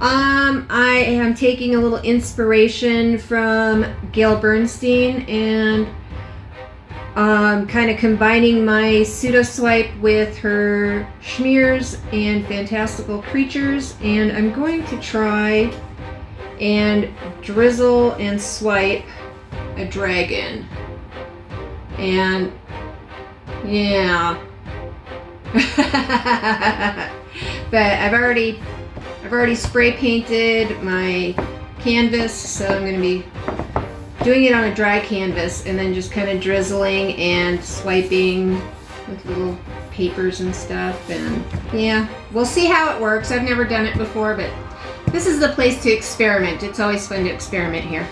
I am taking a little inspiration from Gail Burstyn and kind of combining my pseudo swipe with her Schmears and Fantastical Creatures, and I'm going to try and drizzle and swipe a dragon. And yeah. But I've already spray painted my canvas, so I'm going to be doing it on a dry canvas and then just kind of drizzling and swiping with little papers and stuff. And yeah, we'll see how it works. I've never done it before, but this is the place to experiment. It's always fun to experiment here.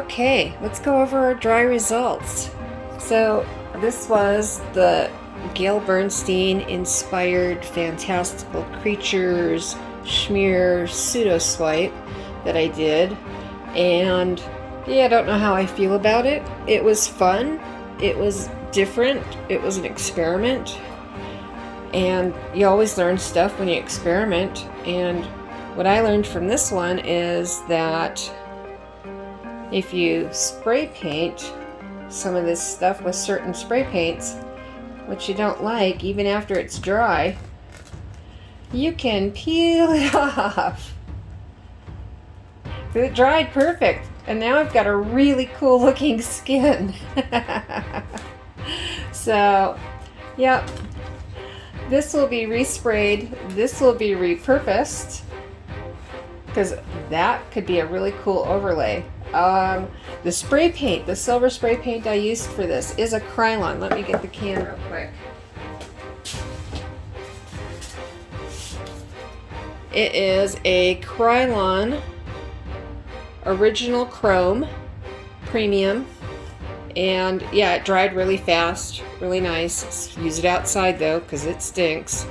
Okay, let's go over our dry results. So this was the Gail Burstyn inspired Fantastical Creatures Schmear Pseudo Swipe that I did, and yeah, I don't know how I feel about it. It was fun, it was different, it was an experiment, and you always learn stuff when you experiment. And what I learned from this one is that if you spray paint some of this stuff with certain spray paints, which you don't like, even after it's dry, you can peel it off. It dried perfect, and now I've got a really cool looking skin. So, yep, this will be resprayed, this will be repurposed, because that could be a really cool overlay. The spray paint, the silver spray paint I used for this is a Krylon. Let me get the can real quick. It is a Krylon Original Chrome Premium, and yeah, it dried really fast, really nice. Use it outside though, because it stinks.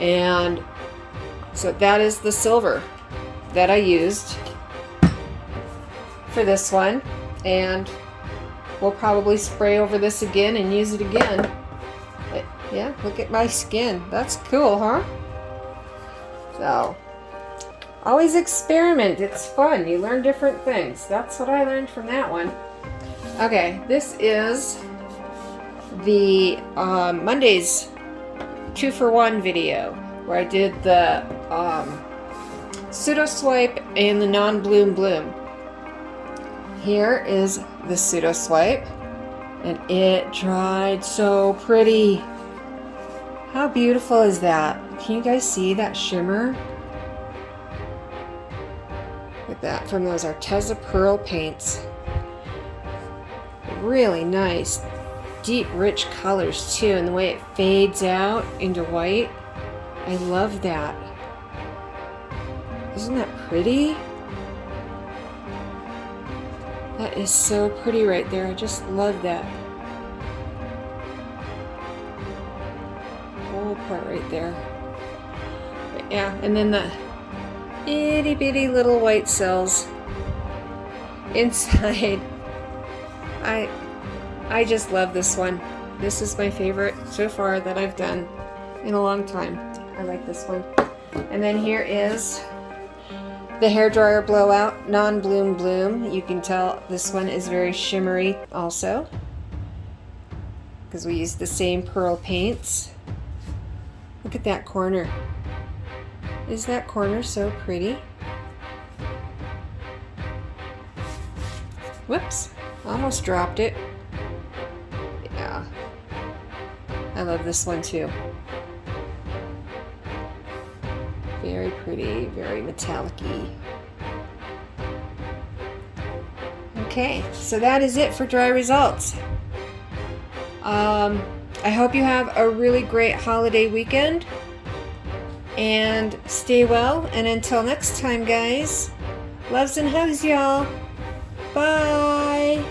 And so that is the silver that I used for this one, and we'll probably spray over this again and use it again. But yeah, look at my skin. That's cool, huh? So always experiment. It's fun. You learn different things. That's what I learned from that one. Okay, this is the Monday's 2-for-1 video where I did the pseudo swipe and the non-bloom bloom. Here is the pseudo swipe, and it dried so pretty. How beautiful is that? Can you guys see that shimmer? Look at that, from those Arteza Pearl paints. Really nice, deep, rich colors too, and the way it fades out into white. I love that. Isn't that pretty? That is so pretty right there. I just love that. Whole part right there. But yeah, and then the itty bitty little white cells inside. I just love this one. This is my favorite so far that I've done in a long time. I like this one. And then here is the hairdryer blowout non-bloom bloom. You can tell this one is very shimmery also, because we used the same pearl paints. Look at that corner. Is that corner so pretty? Whoops, almost dropped it. Yeah, I love this one too. Very pretty, very metallic-y. Okay, so that is it for dry results. I hope you have a really great holiday weekend, and stay well, and until next time guys, loves and hugs y'all. Bye!